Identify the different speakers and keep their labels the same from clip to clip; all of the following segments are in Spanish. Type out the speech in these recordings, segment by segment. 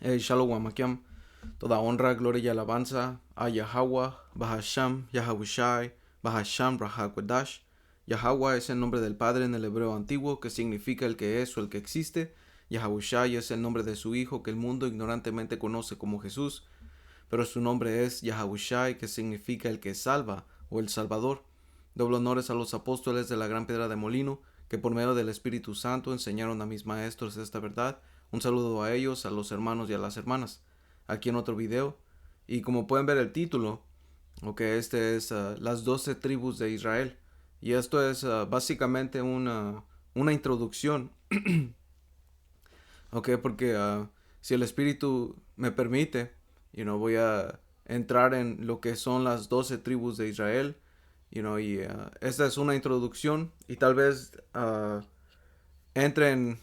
Speaker 1: Shalom Makiam. Toda honra, gloria y alabanza a Yahweh, Bahasham, Yahawashi, Bahasham, Rahakwadash. Yahweh es el nombre del Padre en el hebreo antiguo, que significa el que es o el que existe. Yahawashi es el nombre de su Hijo, que el mundo ignorantemente conoce como Jesús, pero su nombre es Yahawashi, que significa el que salva o el Salvador. Doble honores a los apóstoles de la gran piedra de molino, que por medio del Espíritu Santo enseñaron a mis maestros esta verdad. Un saludo a ellos, a los hermanos y a las hermanas. Aquí en otro video. Y como pueden ver el título, este es las 12 tribus de Israel. Y esto es básicamente una introducción. Porque si el Espíritu me permite, voy a entrar en lo que son las 12 tribus de Israel. Esta es una introducción y tal vez entren,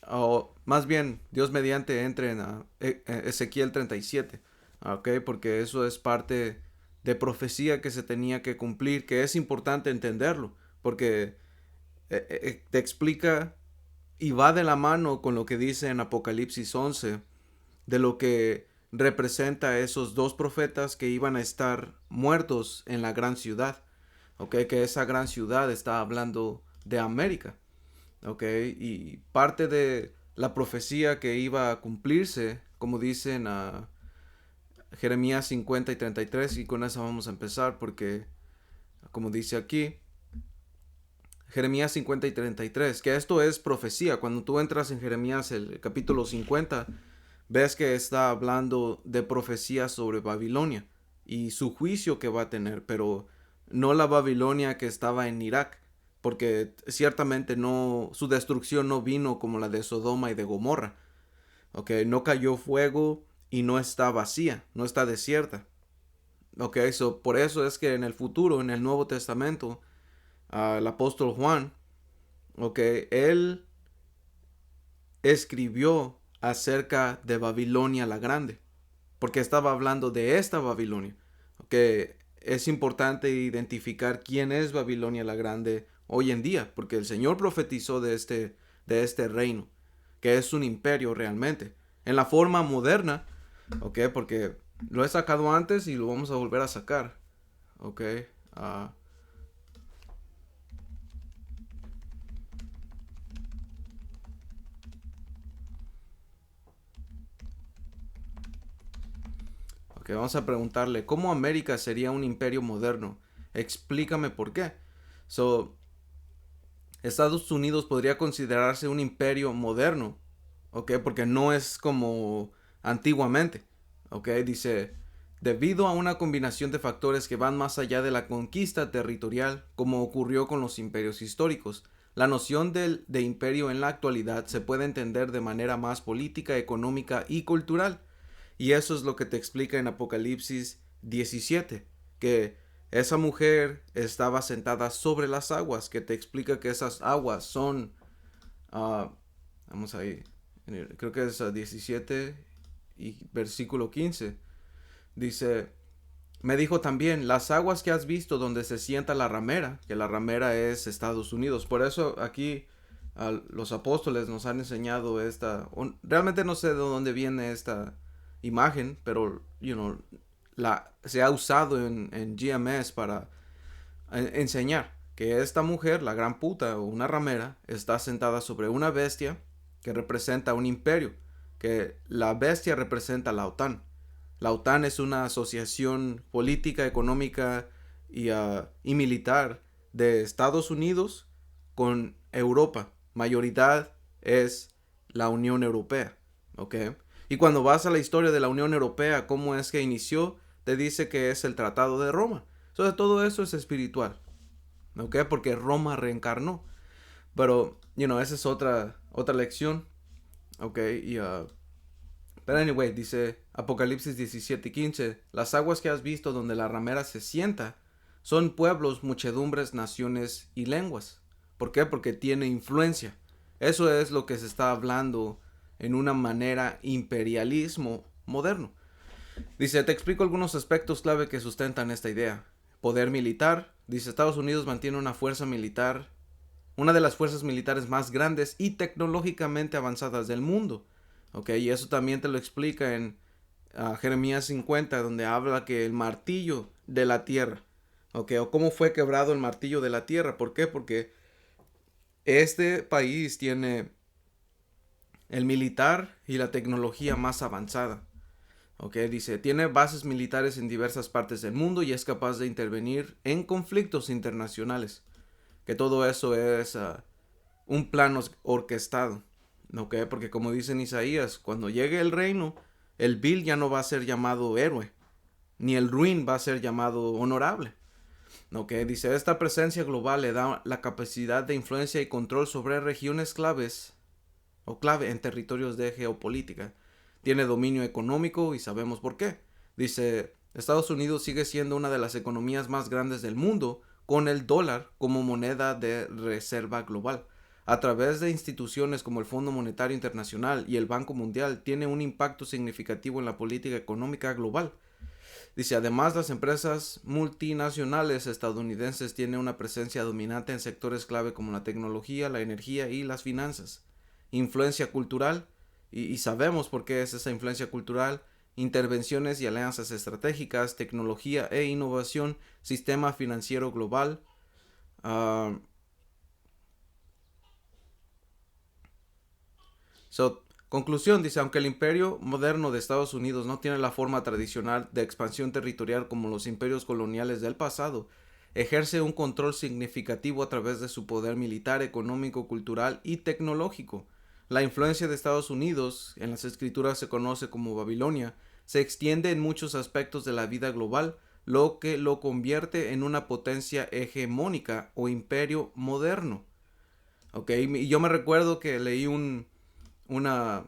Speaker 1: o más bien, Dios mediante, entren a Ezequiel 37, porque eso es parte de profecía que se tenía que cumplir, que es importante entenderlo, porque te explica y va de la mano con lo que dice en Apocalipsis 11, de lo que representa esos dos profetas que iban a estar muertos en la gran ciudad, que esa gran ciudad está hablando de América, y parte de la profecía que iba a cumplirse, como dicen a Jeremías 50 y 33, y con eso vamos a empezar, porque como dice aquí, Jeremías 50 y 33, que esto es profecía. Cuando tú entras en Jeremías el capítulo 50, ves que está hablando de profecía sobre Babilonia y su juicio que va a tener, pero no la Babilonia que estaba en Irak, porque ciertamente no, su destrucción no vino como la de Sodoma y de Gomorra. No cayó fuego y no está vacía, no está desierta. Por eso es que en el futuro, en el Nuevo Testamento, el apóstol Juan, él escribió acerca de Babilonia la Grande, porque estaba hablando de esta Babilonia. Es importante identificar quién es Babilonia la Grande hoy en día, porque el Señor profetizó de este reino, que es un imperio realmente, en la forma moderna, porque lo he sacado antes y lo vamos a volver a sacar, uh, vamos a preguntarle, ¿cómo América sería un imperio moderno? Explícame por qué. Estados Unidos podría considerarse un imperio moderno, porque no es como antiguamente, dice, debido a una combinación de factores que van más allá de la conquista territorial, como ocurrió con los imperios históricos. La noción de imperio en la actualidad se puede entender de manera más política, económica y cultural. Y eso es lo que te explica en Apocalipsis 17, que esa mujer estaba sentada sobre las aguas, que te explica que esas aguas son, vamos ahí, creo que es 17 y versículo 15, dice, me dijo también, las aguas que has visto donde se sienta la ramera, que la ramera es Estados Unidos. Por eso aquí los apóstoles nos han enseñado realmente no sé de dónde viene esta imagen, pero se ha usado en GMS para enseñar que esta mujer, la gran puta o una ramera, está sentada sobre una bestia que representa un imperio, que la bestia representa la OTAN. La OTAN es una asociación política, económica y militar de Estados Unidos con Europa. Mayoría es la Unión Europea, Y cuando vas a la historia de la Unión Europea, cómo es que inició, te dice que es el Tratado de Roma. Entonces todo eso es espiritual, porque Roma reencarnó. Pero, esa es otra lección, pero anyway, dice Apocalipsis 17 y 15, las aguas que has visto donde la ramera se sienta son pueblos, muchedumbres, naciones y lenguas. ¿Por qué? Porque tiene influencia. Eso es lo que se está hablando en una manera imperialismo moderno. Dice, te explico algunos aspectos clave que sustentan esta idea. Poder militar. Dice, Estados Unidos mantiene una fuerza militar una de las fuerzas militares más grandes y tecnológicamente avanzadas del mundo. ¿Ok? Y eso también te lo explica en Jeremías 50, donde habla que el martillo de la tierra, ¿ok? O cómo fue quebrado el martillo de la tierra. ¿Por qué? Porque este país tiene el militar y la tecnología más avanzada. ¿Ok? Dice, tiene bases militares en diversas partes del mundo y es capaz de intervenir en conflictos internacionales. Que todo eso es un plan orquestado. ¿Ok? Porque como dice en Isaías, cuando llegue el reino, el vil ya no va a ser llamado héroe, ni el ruin va a ser llamado honorable. ¿Ok? Dice, esta presencia global le da la capacidad de influencia y control sobre regiones claves o clave en territorios de geopolítica. Tiene dominio económico y sabemos por qué. Dice, Estados Unidos sigue siendo una de las economías más grandes del mundo con el dólar como moneda de reserva global. A través de instituciones como el Fondo Monetario Internacional y el Banco Mundial tiene un impacto significativo en la política económica global. Dice, además las empresas multinacionales estadounidenses tienen una presencia dominante en sectores clave como la tecnología, la energía y las finanzas. Influencia cultural, y sabemos por qué es esa influencia cultural, intervenciones y alianzas estratégicas, tecnología e innovación, sistema financiero global. Uh, Conclusión, dice, aunque el imperio moderno de Estados Unidos no tiene la forma tradicional de expansión territorial como los imperios coloniales del pasado, ejerce un control significativo a través de su poder militar, económico, cultural y tecnológico. La influencia de Estados Unidos, en las escrituras se conoce como Babilonia, se extiende en muchos aspectos de la vida global, lo que lo convierte en una potencia hegemónica o imperio moderno. ¿Ok? Y yo me recuerdo que leí una,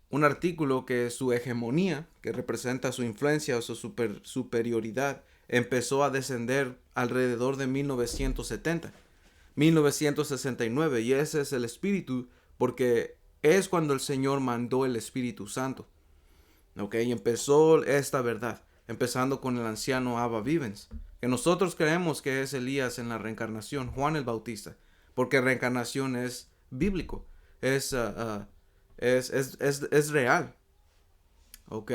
Speaker 1: un artículo que su hegemonía, que representa su influencia o su superioridad, empezó a descender alrededor de 1970, 1969, y ese es el espíritu, porque es cuando el Señor mandó el Espíritu Santo. ¿Ok? Y empezó esta verdad, empezando con el anciano Abba Vivens, que nosotros creemos que es Elías en la reencarnación, Juan el Bautista, porque reencarnación es bíblico, es, es real. ¿Ok?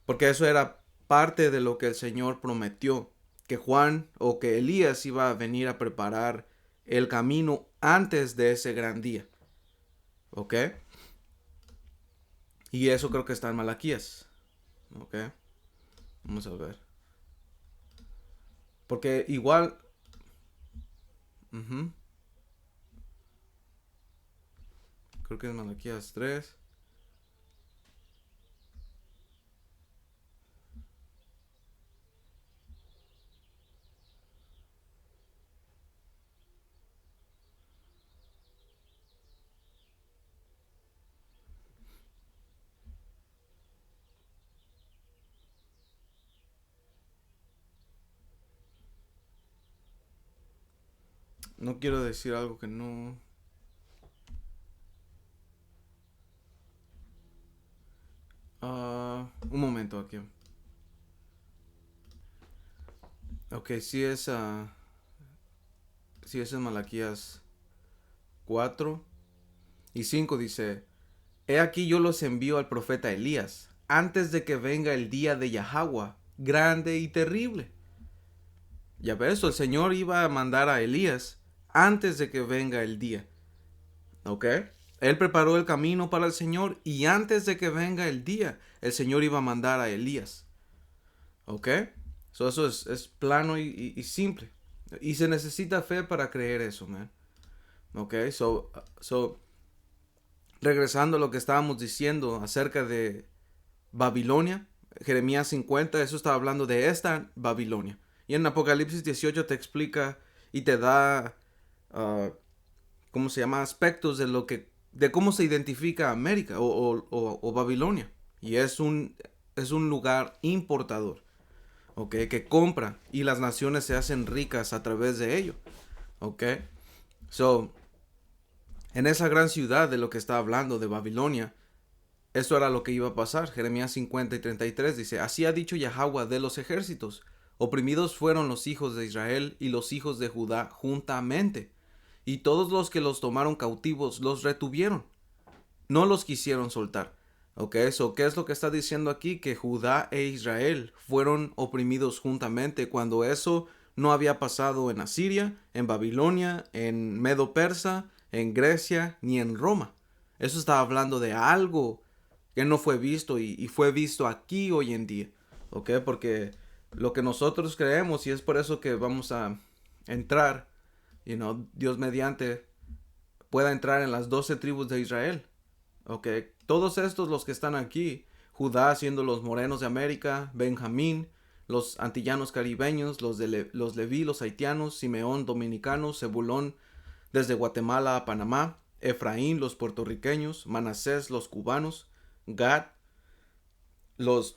Speaker 1: Porque eso era parte de lo que el Señor prometió, que Juan o que Elías iba a venir a preparar el camino antes de ese gran día. ¿Ok? Y eso creo que está en Malaquías. ¿Ok? Vamos a ver. Porque igual... Uh-huh, creo que es Malaquías 3. No quiero decir algo que no... Un momento aquí. Ok, sí es en Malaquías 4 y 5 dice, he aquí yo los envío al profeta Elías, antes de que venga el día de Yahweh, grande y terrible. Ya ves, el Señor iba a mandar a Elías antes de que venga el día. ¿Ok? Él preparó el camino para el Señor y antes de que venga el día, el Señor iba a mandar a Elías. ¿Ok? Eso es plano y simple. Y se necesita fe para creer eso, man. ¿Ok? Regresando a lo que estábamos diciendo acerca de Babilonia, Jeremías 50, eso estaba hablando de esta Babilonia. Y en Apocalipsis 18 te explica y te da, ¿cómo se llama? Aspectos de cómo se identifica América o Babilonia. Y es un lugar importador, ¿ok? Que compra y las naciones se hacen ricas a través de ello, ¿ok? En esa gran ciudad de lo que está hablando, de Babilonia, esto era lo que iba a pasar. Jeremías 50 y 33 dice, así ha dicho Yahweh de los ejércitos, oprimidos fueron los hijos de Israel y los hijos de Judá juntamente. y todos los que los tomaron cautivos los retuvieron, no los quisieron soltar. Ok, eso, ¿qué es lo que está diciendo aquí? Que Judá e Israel fueron oprimidos juntamente cuando eso no había pasado en Asiria, en Babilonia, en Medo Persa, en Grecia, ni en Roma. Eso está hablando de algo que no fue visto y fue visto aquí hoy en día. Ok, porque lo que nosotros creemos, y es por eso que vamos a entrar, Dios mediante, pueda entrar en las 12 tribus de Israel. Ok, todos estos los que están aquí, Judá siendo los morenos de América, Benjamín, los antillanos caribeños, los Leví, los haitianos, Simeón, dominicanos, Zebulón, desde Guatemala a Panamá, Efraín, los puertorriqueños, Manasés, los cubanos, Gad, los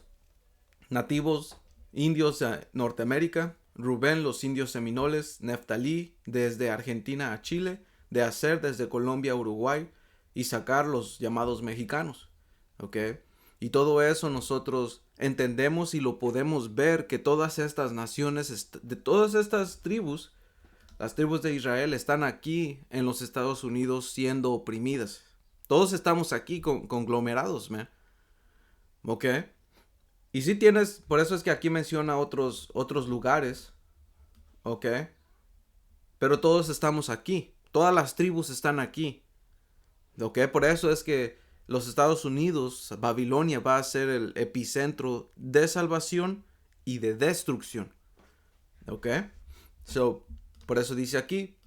Speaker 1: nativos indios de Norteamérica, Rubén, los indios seminoles, Neftalí, desde Argentina a Chile, de Aser, desde Colombia a Uruguay, y sacar los llamados mexicanos, ¿ok? Y todo eso nosotros entendemos y lo podemos ver, que todas estas naciones, de todas estas tribus, las tribus de Israel están aquí en los Estados Unidos siendo oprimidas. Todos estamos aquí conglomerados, man. ¿Ok? Y si tienes, por eso es que aquí menciona otros lugares, ¿ok? Pero todos estamos aquí, todas las tribus están aquí. ¿Ok? Por eso es que los Estados Unidos, Babilonia va a ser el epicentro de salvación y de destrucción. ¿Ok? Por eso dice aquí,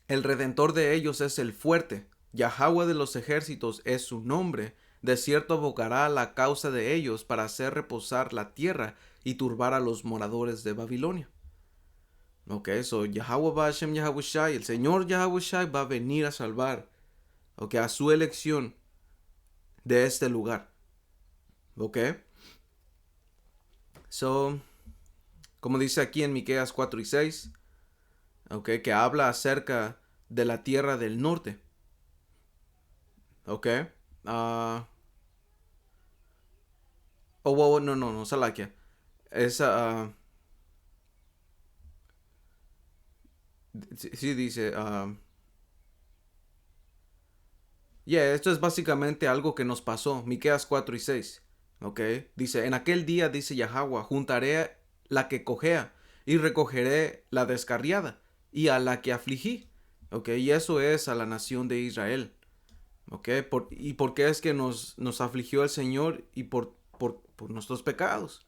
Speaker 1: el redentor de ellos es el fuerte, Yahweh de los ejércitos es su nombre, de cierto abocará la causa de ellos para hacer reposar la tierra y turbar a los moradores de Babilonia. Ok, Yahweh Hashem Yahushai, el Señor Yahushai va a venir a salvar, ok, a su elección de este lugar. Ok. Como dice aquí en Miqueas 4:6, ok, que habla acerca de la tierra del norte. Ok. No, Salakia. Sí dice, esto es básicamente algo que nos pasó, Miqueas 4:6, ¿ok? Dice, en aquel día, dice Yahweh, juntaré la que cojea y recogeré la descarriada y a la que afligí, ¿ok? Y eso es a la nación de Israel, ¿ok? ¿Y por qué es que nos afligió el Señor? Y por nuestros pecados,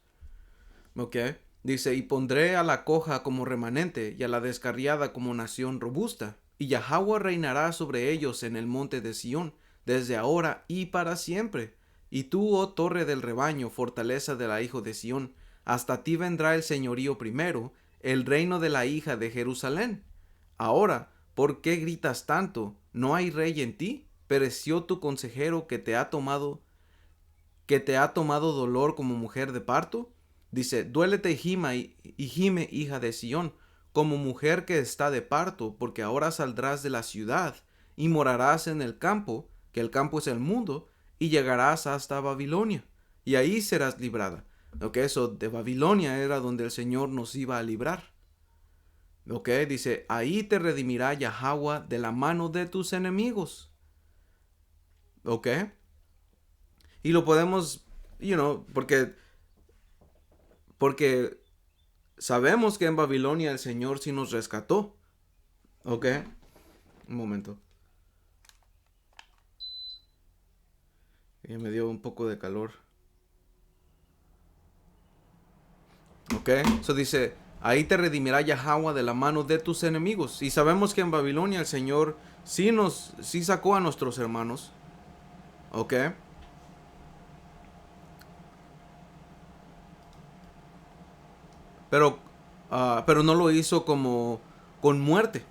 Speaker 1: ¿ok? Dice, y pondré a la coja como remanente y a la descarriada como nación robusta. Y Yahweh reinará sobre ellos en el monte de Sión, desde ahora y para siempre. Y tú, oh torre del rebaño, fortaleza de la hijo de Sión, hasta ti vendrá el señorío primero, el reino de la hija de Jerusalén. Ahora, ¿por qué gritas tanto? ¿No hay rey en ti? ¿Pereció tu consejero que te ha tomado dolor como mujer de parto? Dice, duélete y gime, hija de Sión, como mujer que está de parto, porque ahora saldrás de la ciudad y morarás en el campo, que el campo es el mundo, y llegarás hasta Babilonia, y ahí serás librada. Ok, eso de Babilonia era donde el Señor nos iba a librar. Ok, dice, ahí te redimirá Yahweh de la mano de tus enemigos. Ok, y lo podemos, porque sabemos que en Babilonia el Señor sí nos rescató. Ok. Un momento. Ya me dio un poco de calor. Ok. Eso dice, ahí te redimirá Yahweh de la mano de tus enemigos. Y sabemos que en Babilonia el Señor sí sacó a nuestros hermanos. Ok. Pero no lo hizo como con muerte.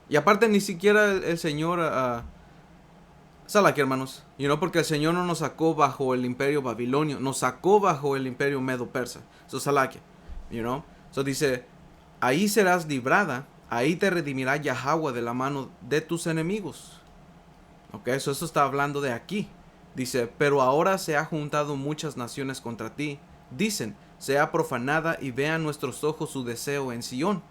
Speaker 1: Y aparte ni siquiera el Señor... sal aquí, hermanos. Porque el Señor no nos sacó bajo el imperio babilonio. Nos sacó bajo el imperio medo-persa. Sal aquí. Dice, ahí serás librada. Ahí te redimirá Yahweh de la mano de tus enemigos. Ok, eso está hablando de aquí. Dice, pero ahora se ha juntado muchas naciones contra ti. Dicen, sea profanada y vean nuestros ojos su deseo en Sión.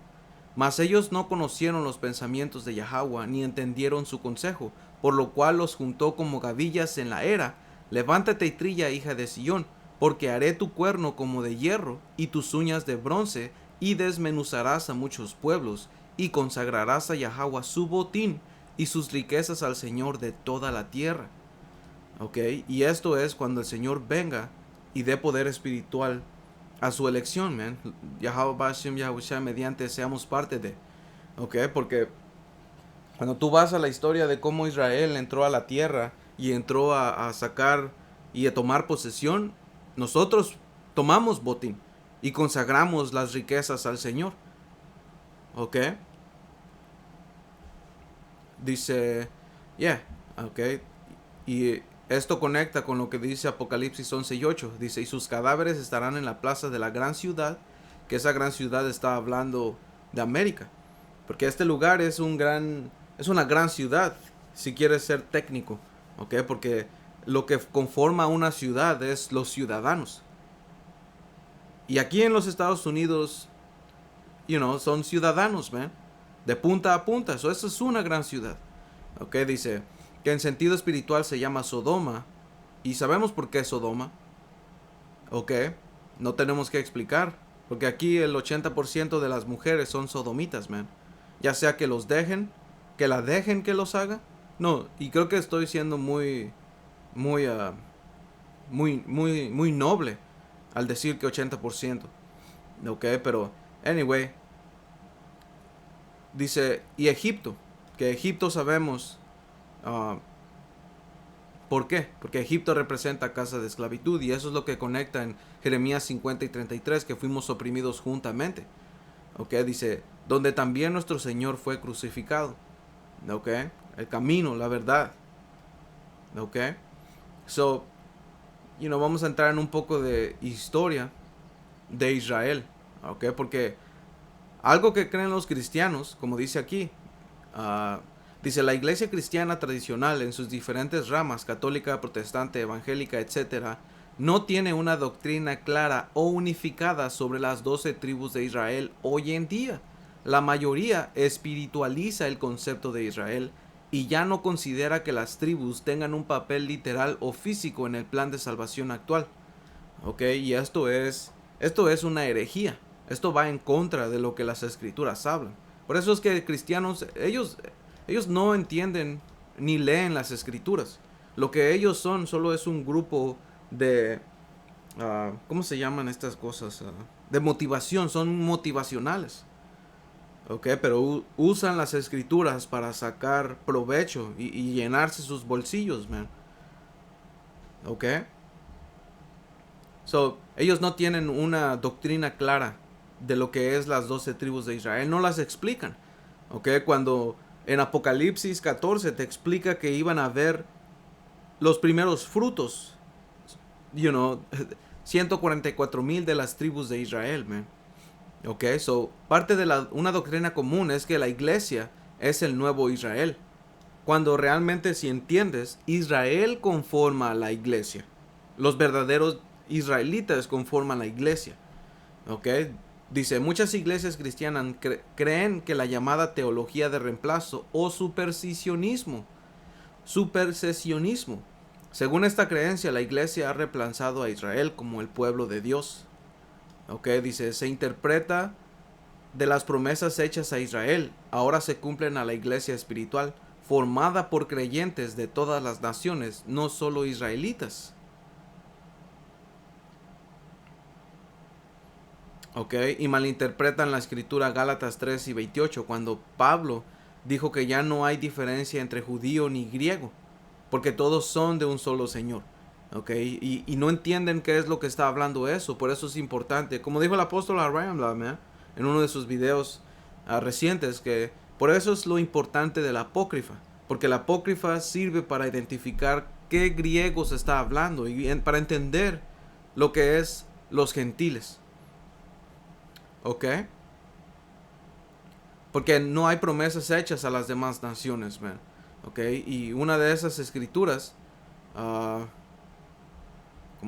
Speaker 1: Mas ellos no conocieron los pensamientos de Yahweh, ni entendieron su consejo, por lo cual los juntó como gavillas en la era. Levántate y trilla, hija de Sión, porque haré tu cuerno como de hierro, y tus uñas de bronce, y desmenuzarás a muchos pueblos, y consagrarás a Yahweh su botín, y sus riquezas al Señor de toda la tierra. ¿Ok? Y esto es cuando el Señor venga y dé poder espiritual a su elección, man. Yahweh Bashem, Yahushua, mediante seamos parte de. ¿Ok? Porque cuando tú vas a la historia de cómo Israel entró a la tierra y entró a sacar y a tomar posesión, nosotros tomamos botín y consagramos las riquezas al Señor. ¿Ok? Dice, yeah, ¿ok? Y esto conecta con lo que dice Apocalipsis 11:8. Dice, y sus cadáveres estarán en la plaza de la gran ciudad, que esa gran ciudad está hablando de América. Porque este lugar es una gran ciudad, si quieres ser técnico, ¿ok? Porque lo que conforma una ciudad es los ciudadanos. Y aquí en los Estados Unidos, son ciudadanos, man, de punta a punta. Eso es una gran ciudad, ¿ok? Dice que en sentido espiritual se llama Sodoma. Y sabemos por qué es Sodoma, ¿ok? No tenemos que explicar. Porque aquí el 80% de las mujeres son sodomitas, man. Ya sea que los dejen, que la dejen que los haga. No, y creo que estoy siendo muy, muy noble al decir que 80%. ¿Ok? Pero, anyway, dice, y Egipto, que Egipto sabemos, uh, ¿por qué? Porque Egipto representa casa de esclavitud y eso es lo que conecta en Jeremías 50 y 33, que fuimos oprimidos juntamente. ¿Ok? Dice, donde también nuestro Señor fue crucificado. ¿Ok? El camino, la verdad. ¿Ok? So, vamos a entrar en un poco de historia de Israel. ¿Ok? Porque algo que creen los cristianos, como dice aquí, dice la iglesia cristiana tradicional en sus diferentes ramas, católica, protestante, evangélica, etcétera, no tiene una doctrina clara o unificada sobre las 12 tribus de Israel hoy en día. La mayoría espiritualiza el concepto de Israel y ya no considera que las tribus tengan un papel literal o físico en el plan de salvación actual. ¿Ok? Y esto es una herejía. Esto va en contra de lo que las escrituras hablan. Por eso es que cristianos, ellos no entienden ni leen las escrituras. Lo que ellos son solo es un grupo de, ¿cómo se llaman estas cosas? De motivación, son motivacionales. ¿Ok? Pero usan las escrituras para sacar provecho y llenarse sus bolsillos, man. ¿Ok? So, ellos no tienen una doctrina clara de lo que es las 12 tribus de Israel. No las explican. ¿Ok? Cuando en Apocalipsis 14 te explica que iban a ver los primeros frutos. 144,000 de las tribus de Israel, man. ¿Ok? So, parte de una doctrina común es que la iglesia es el nuevo Israel. Cuando realmente, si entiendes, Israel conforma la iglesia. Los verdaderos israelitas conforman la iglesia. ¿Ok? Dice, muchas iglesias cristianas creen que la llamada teología de reemplazo o supersesionismo. Según esta creencia, la iglesia ha reemplazado a Israel como el pueblo de Dios. ¿Ok? Dice, se interpreta de las promesas hechas a Israel, ahora se cumplen a la iglesia espiritual, formada por creyentes de todas las naciones, no solo israelitas. ¿Ok? Y malinterpretan la escritura Gálatas 3 y 28 cuando Pablo dijo que ya no hay diferencia entre judío ni griego, porque todos son de un solo Señor. ¿Ok? Y no entienden qué es lo que está hablando eso, por eso es importante. Como dijo el apóstol Abraham en uno de sus videos recientes, que por eso es lo importante de la apócrifa, porque la apócrifa sirve para identificar qué griegos está hablando y para entender lo que es los gentiles. ¿Ok? Porque no hay promesas hechas a las demás naciones, man. ¿Ok? Y una de esas escrituras, como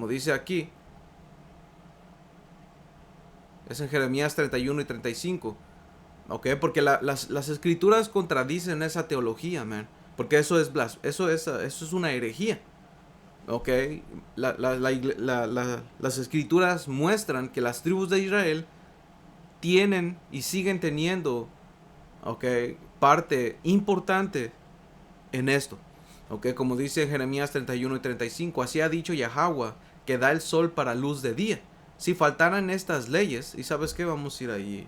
Speaker 1: dice aquí, es en Jeremías 31 y 35. ¿Ok? Porque las escrituras contradicen esa teología, man. Porque eso es una herejía. ¿Ok? Las escrituras muestran que las tribus de Israel tienen y siguen teniendo, ¿ok?, parte importante en esto. ¿Ok? Como dice Jeremías 31 y 35, así ha dicho Yahweh, que da el sol para luz de día. Si faltaran estas leyes, y sabes qué, vamos a ir allí,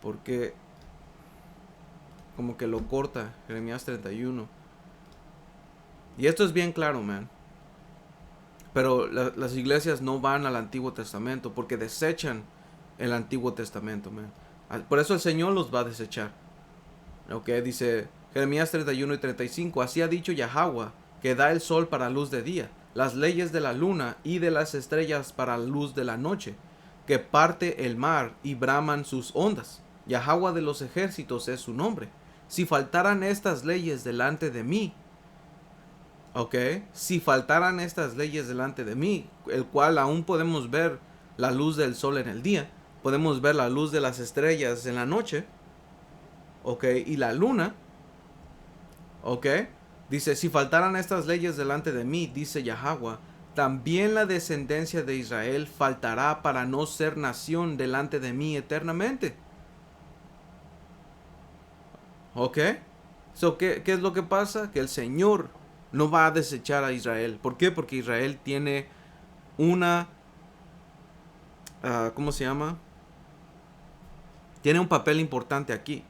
Speaker 1: porque como que lo corta Jeremías 31. Y esto es bien claro, man. Pero las iglesias no van al Antiguo Testamento porque desechan el Antiguo Testamento, man. Por eso el Señor los va a desechar. Ok, dice Jeremías 31 y 35. Así ha dicho Yahweh, que da el sol para luz de día, las leyes de la luna y de las estrellas para luz de la noche, que parte el mar y braman sus ondas. Yahweh de los ejércitos es su nombre. Si faltaran estas leyes delante de mí, ok, si faltaran estas leyes delante de mí, el cual aún podemos ver la luz del sol en el día, podemos ver la luz de las estrellas en la noche, ok, y la luna, ok, dice, si faltaran estas leyes delante de mí, dice Yahweh, también la descendencia de Israel faltará para no ser nación delante de mí eternamente. ¿Ok? So, ¿qué es lo que pasa? Que el Señor no va a desechar a Israel. ¿Por qué? Porque Israel tiene una... ¿cómo se llama? Tiene un papel importante aquí.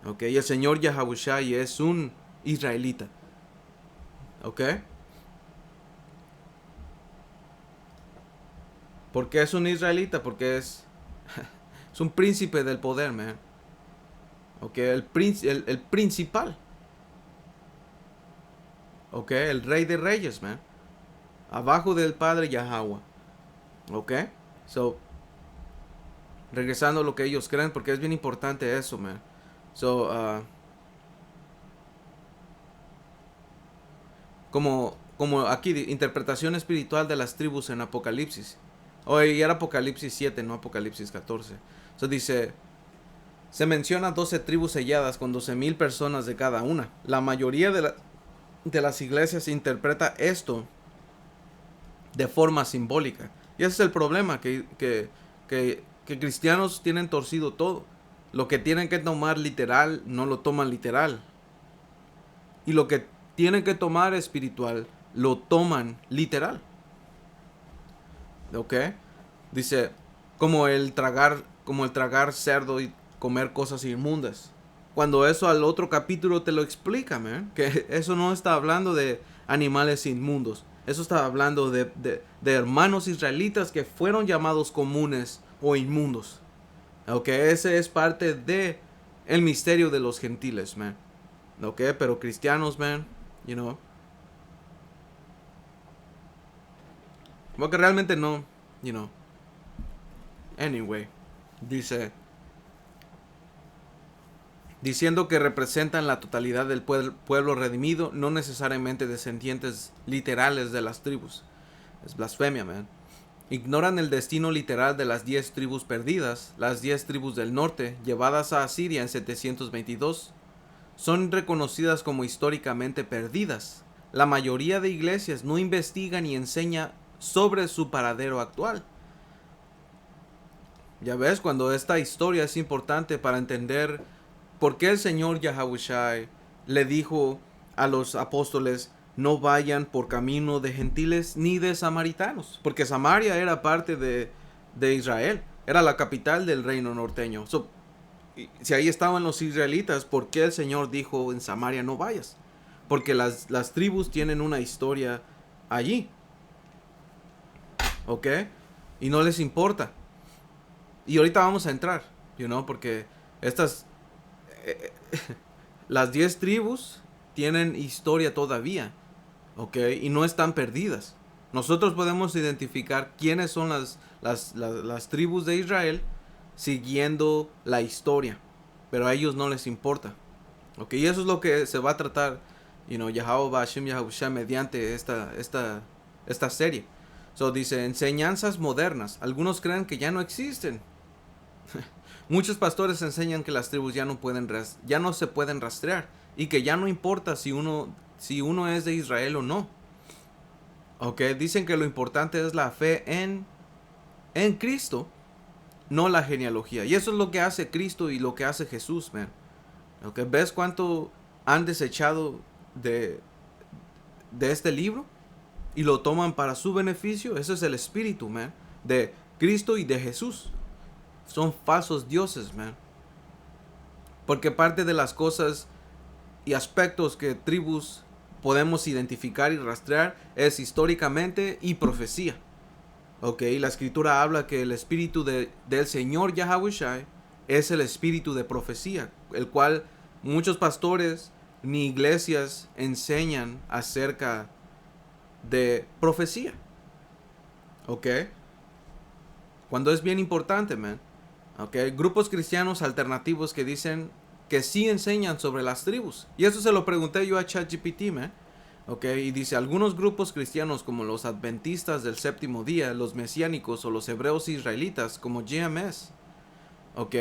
Speaker 1: ¿Ok? Y el Señor Yahabushai es un israelita. ¿Ok? ¿Por qué es un israelita? Porque es un príncipe del poder, man. ¿Ok? El principal. ¿Ok? El rey de reyes, man. Abajo del padre Yahweh. ¿Ok? So, regresando a lo que ellos creen, porque es bien importante eso, man. So, como aquí, interpretación espiritual de las tribus en Apocalipsis. Y era Apocalipsis 7, no Apocalipsis 14. So dice, se menciona 12 tribus selladas con 12,000 personas de cada una. La mayoría de las iglesias interpreta esto de forma simbólica. Y ese es el problema, que cristianos tienen torcido todo. Lo que tienen que tomar literal, no lo toman literal. Y lo que tienen que tomar espiritual, lo toman literal. ¿Ok? Dice, como el tragar cerdo y comer cosas inmundas. Cuando eso al otro capítulo te lo explica, man. Que eso no está hablando de animales inmundos. Eso está hablando de hermanos israelitas que fueron llamados comunes o inmundos. Ok, ese es parte de el misterio de los gentiles, man. Ok, pero cristianos, man, you know. Porque realmente no, you know. Anyway, dice, diciendo que representan la totalidad del pueblo redimido, no necesariamente descendientes literales de las tribus. Es blasfemia, man. Ignoran el destino literal de las 10 tribus perdidas, las 10 tribus del norte, llevadas a Asiria en 722. Son reconocidas como históricamente perdidas. La mayoría de iglesias no investigan y enseña sobre su paradero actual. Ya ves, cuando esta historia es importante para entender por qué el Señor Yahawashi le dijo a los apóstoles, no vayan por camino de gentiles ni de samaritanos, porque Samaria era parte de Israel, era la capital del reino norteño. So, si ahí estaban los israelitas, ¿por qué el Señor dijo en Samaria no vayas? Porque las tribus tienen una historia allí, ¿ok? Y no les importa. Y ahorita vamos a entrar, porque estas, las 10 tribus tienen historia todavía, ¿ok? Y no están perdidas. Nosotros podemos identificar quiénes son las tribus de Israel siguiendo la historia, pero a ellos no les importa, ¿ok? Y eso es lo que se va a tratar, Yahweh Hashem Yahushua mediante esta serie. So dice, enseñanzas modernas. Algunos creen que ya no existen. Muchos pastores enseñan que las tribus ya no se pueden rastrear y que ya no importa si uno es de Israel o no. Ok, dicen que lo importante es la fe en Cristo, no la genealogía. Y eso es lo que hace Cristo y lo que hace Jesús, man. Ok, ¿ves cuánto han desechado de este libro? Y lo toman para su beneficio. Ese es el espíritu, man, de Cristo y de Jesús. Son falsos dioses, man. Porque parte de las cosas y aspectos que tribus podemos identificar y rastrear es históricamente y profecía. Ok, la escritura habla que el espíritu del Señor Yahawashi es el espíritu de profecía, el cual muchos pastores ni iglesias enseñan acerca de profecía. Ok, cuando es bien importante, man. Ok, grupos cristianos alternativos que dicen que sí enseñan sobre las tribus. Y eso se lo pregunté yo a ChatGPT, man. Ok, y dice, algunos grupos cristianos como los adventistas del séptimo día, los mesiánicos o los hebreos israelitas como GMS, ok,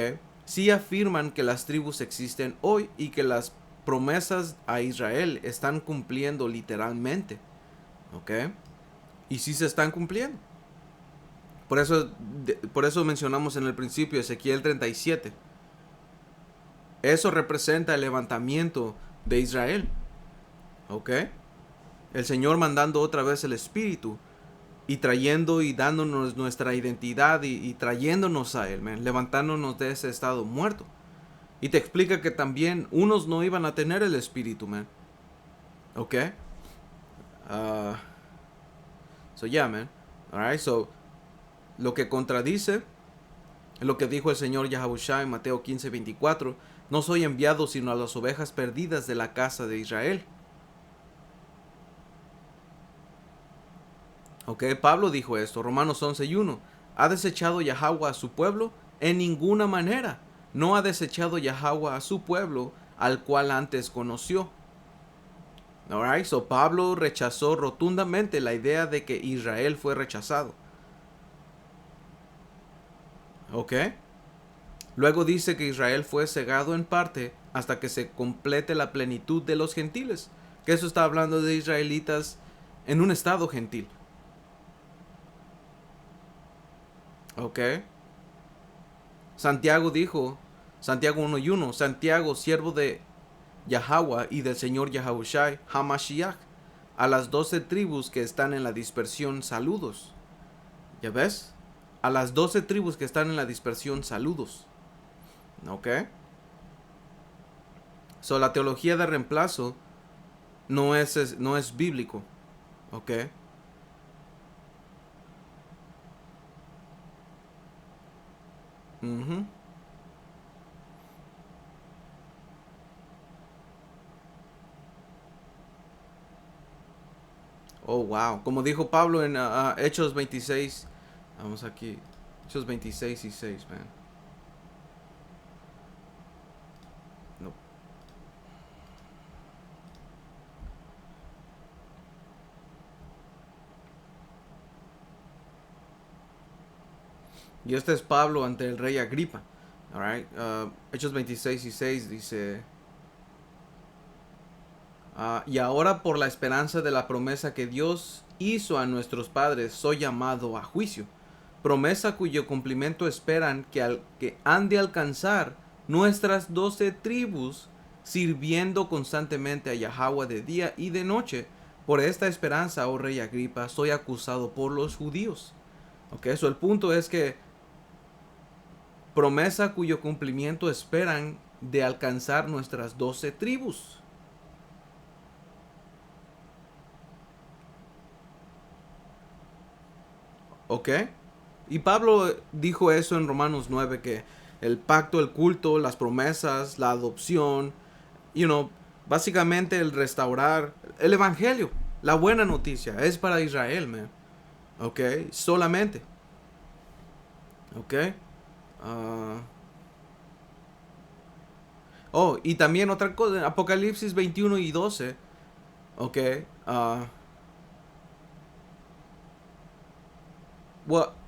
Speaker 1: sí afirman que las tribus existen hoy y que las promesas a Israel están cumpliendo literalmente. Ok, y sí se están cumpliendo. Por eso mencionamos en el principio Ezequiel 37. Eso representa el levantamiento de Israel. ¿Ok? El Señor mandando otra vez el Espíritu y trayendo y dándonos nuestra identidad y trayéndonos a Él, man, levantándonos de ese estado muerto. Y te explica que también unos no iban a tener el Espíritu, man. ¿Ok? Uh, so yeah, man. Alright, so lo que contradice lo que dijo el Señor Yahawashi en Mateo 15:24, no soy enviado sino a las ovejas perdidas de la casa de Israel. Ok, Pablo dijo esto, Romanos 11:1, ¿ha desechado Yahweh a su pueblo? En ninguna manera. No ha desechado Yahweh a su pueblo, al cual antes conoció. Alright, so Pablo rechazó rotundamente la idea de que Israel fue rechazado. Ok. Luego dice que Israel fue cegado en parte hasta que se complete la plenitud de los gentiles. Que eso está hablando de israelitas en un estado gentil. Ok. Santiago dijo, Santiago 1:1, Santiago, siervo de Yahweh y del Señor Yahawashi, Hamashiach, a las 12 tribus que están en la dispersión, saludos. ¿Ya ves? A las 12 tribus que están en la dispersión, saludos. ¿Ok? So, la teología de reemplazo no es bíblico. ¿Ok? Uh-huh. Oh, wow. Como dijo Pablo en Hechos 26. Vamos aquí. Hechos 26:6, man. No. Y este es Pablo ante el rey Agripa. Alright. Hechos 26:6 dice. Y ahora por la esperanza de la promesa que Dios hizo a nuestros padres, soy llamado a juicio. Promesa cuyo cumplimiento esperan que han de alcanzar nuestras 12 tribus, sirviendo constantemente a Yahweh de día y de noche. Por esta esperanza, oh rey Agripa, soy acusado por los judíos. Ok, eso el punto es que promesa cuyo cumplimiento esperan de alcanzar nuestras 12 tribus. ¿Ok? Y Pablo dijo eso en Romanos 9, que el pacto, el culto, las promesas, la adopción, básicamente el restaurar el evangelio, la buena noticia, es para Israel, man. ¿Ok? Solamente. ¿Ok? Uh, y también otra cosa, Apocalipsis 21:12. ¿Ok? Uh,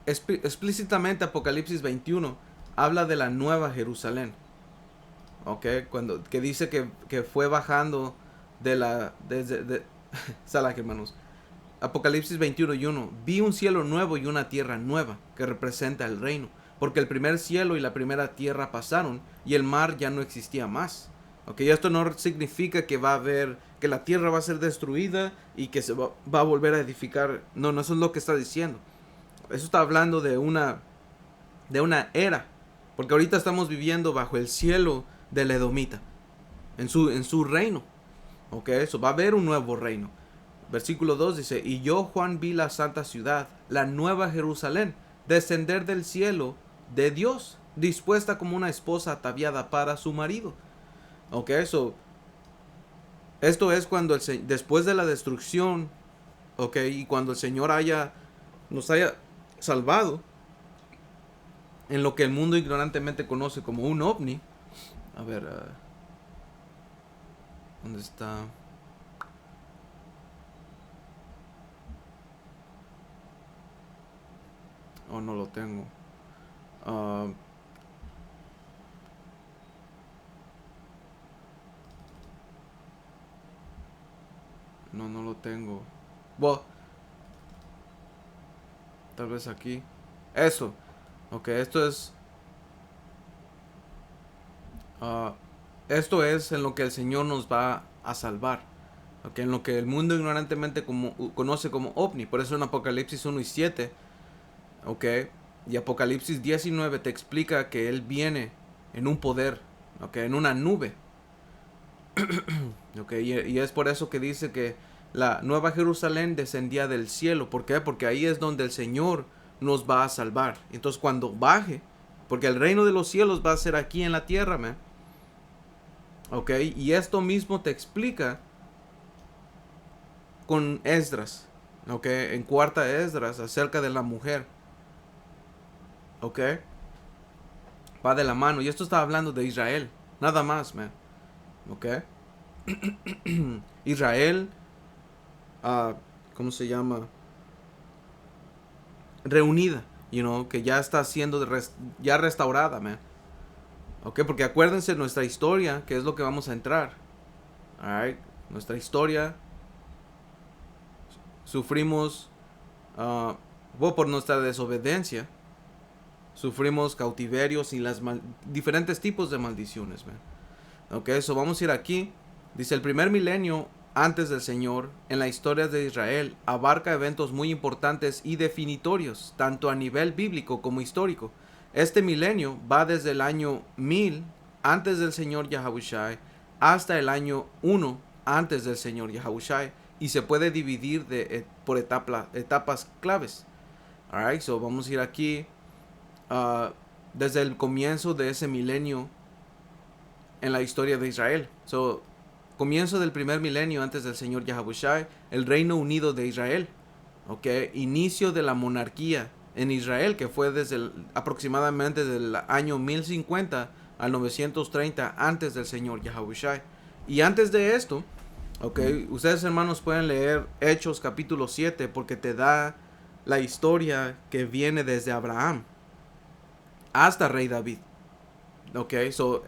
Speaker 1: explícitamente Apocalipsis 21 habla de la nueva Jerusalén. ¿Ok? Que dice que fue bajando de la... Salah, hermanos. Apocalipsis 21:1. Vi un cielo nuevo y una tierra nueva, que representa el reino. Porque el primer cielo y la primera tierra pasaron, y el mar ya no existía más. Ok, esto no significa que va a haber, que la tierra va a ser destruida y que va a volver a edificar. No, no, eso es lo que está diciendo. Eso está hablando de una era. Porque ahorita estamos viviendo bajo el cielo del Edomita, en su reino. Ok, eso va a haber un nuevo reino. Versículo 2 dice: y yo, Juan, vi la santa ciudad, la nueva Jerusalén, descender del cielo de Dios, dispuesta como una esposa ataviada para su marido. Ok, eso. Esto es cuando después de la destrucción, ok, y cuando el Señor nos haya salvado en lo que el mundo ignorantemente conoce como un ovni. A ver, ¿dónde está? Oh, no lo tengo. Ah, no, no lo tengo. Bueno, tal vez aquí. Eso. Ok, ah, esto es en lo que el Señor nos va a salvar. Ok, en lo que el mundo ignorantemente conoce como ovni. Por eso en Apocalipsis 1:7. Ok. Y Apocalipsis 19 te explica que Él viene en un poder. Ok, en una nube. Ok, y es por eso que dice que la nueva Jerusalén descendía del cielo. ¿Por qué? Porque ahí es donde el Señor nos va a salvar. Entonces cuando baje, porque el reino de los cielos va a ser aquí en la tierra, man. Ok, y esto mismo te explica con Esdras. Ok, en cuarta Esdras acerca de la mujer. Ok, va de la mano. Y esto está hablando de Israel. Nada más, man. Ok. Israel, ¿cómo se llama? Reunida, que ya está siendo ya restaurada, man. Ok, porque acuérdense nuestra historia, que es lo que vamos a entrar. Alright, nuestra historia, sufrimos, por nuestra desobediencia, sufrimos cautiverios y las diferentes tipos de maldiciones, man. Ok, eso vamos a ir aquí. Dice: el primer milenio antes del Señor en la historia de Israel abarca eventos muy importantes y definitorios, tanto a nivel bíblico como histórico. Este milenio va desde el año 1000 antes del Señor Yahushai hasta el año 1 antes del Señor Yahushai, y se puede dividir por etapas claves. Alright, so vamos a ir aquí desde el comienzo de ese milenio en la historia de Israel. So, comienzo del primer milenio antes del Señor Yahushai, el Reino Unido de Israel. Ok, inicio de la monarquía en Israel, que fue aproximadamente del año 1050 al 930 antes del Señor Yahushai. Y antes de esto, ok, ustedes, hermanos, pueden leer Hechos capítulo 7, porque te da la historia que viene desde Abraham hasta Rey David. Ok, so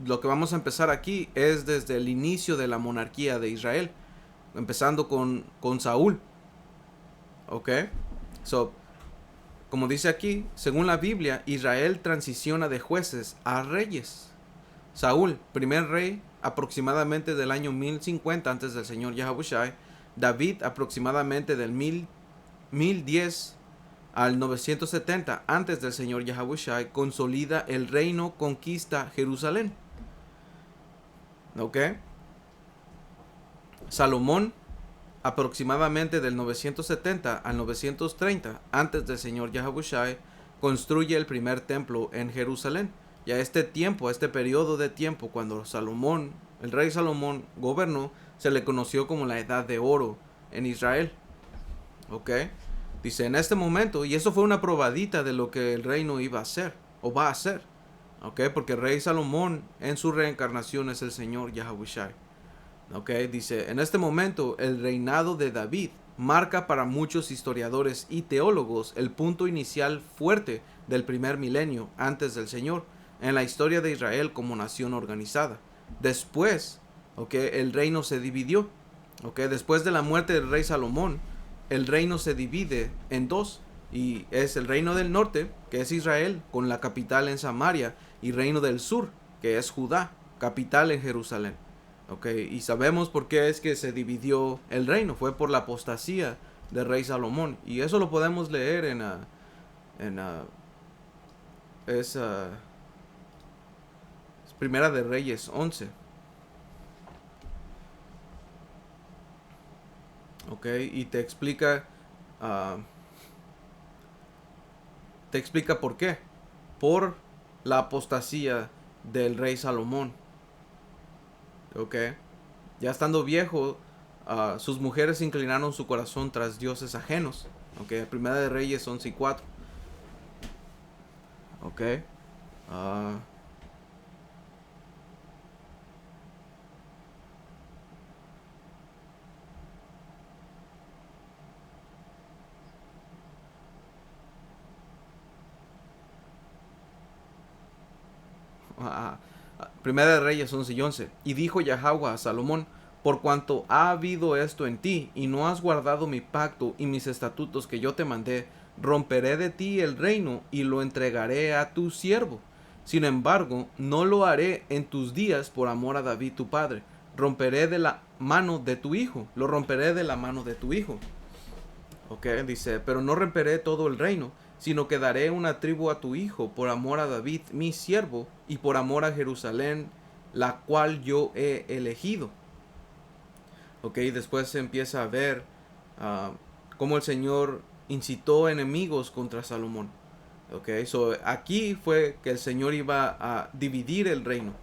Speaker 1: lo que vamos a empezar aquí es desde el inicio de la monarquía de Israel, empezando con Saúl. Ok, so como dice aquí, según la Biblia, Israel transiciona de jueces a reyes. Saúl, primer rey, aproximadamente del año 1050 antes del Señor Yahushai. David, aproximadamente del 1010 al 970 antes del Señor Yahushai, consolida el reino, conquista Jerusalén. ¿Ok? Salomón, aproximadamente del 970 al 930 antes del Señor Yahushai, construye el primer templo en Jerusalén. Y a este periodo de tiempo, cuando el rey Salomón gobernó, se le conoció como la Edad de Oro en Israel. ¿Ok? Dice: en este momento, y eso fue una probadita de lo que el reino iba a hacer, o va a hacer. ¿Ok? Porque el rey Salomón en su reencarnación es el Señor Yahushai. ¿Ok? Dice: en este momento, el reinado de David marca para muchos historiadores y teólogos el punto inicial fuerte del primer milenio antes del Señor en la historia de Israel como nación organizada. Después, el reino se dividió. Después de la muerte del rey Salomón, el reino se divide en dos. Y es el reino del norte, que es Israel, con la capital en Samaria, y reino del sur, que es Judá, capital en Jerusalén. Y sabemos por qué es que se dividió el reino. Fue por la apostasía del rey Salomón. Y eso lo podemos leer es Primera de Reyes 11. Y uh, te explica por qué. Por la apostasía del rey Salomón. Ya estando viejo, sus mujeres inclinaron su corazón tras dioses ajenos. Primera de Reyes 11:4. Uh, Primera de Reyes 11:11. Y dijo Yahweh a Salomón: por cuanto ha habido esto en ti, y no has guardado mi pacto y mis estatutos que yo te mandé, romperé de ti el reino y lo entregaré a tu siervo. Sin embargo, no lo haré en tus días por amor a David tu padre. Romperé de la mano de tu hijo. Lo romperé de la mano de tu hijo. Dice, pero no romperé todo el reino, sino que daré una tribu a tu hijo por amor a David mi siervo y por amor a Jerusalén, la cual yo he elegido. Después se empieza a ver cómo el Señor incitó enemigos contra Salomón. Aquí fue que el Señor iba a dividir el reino.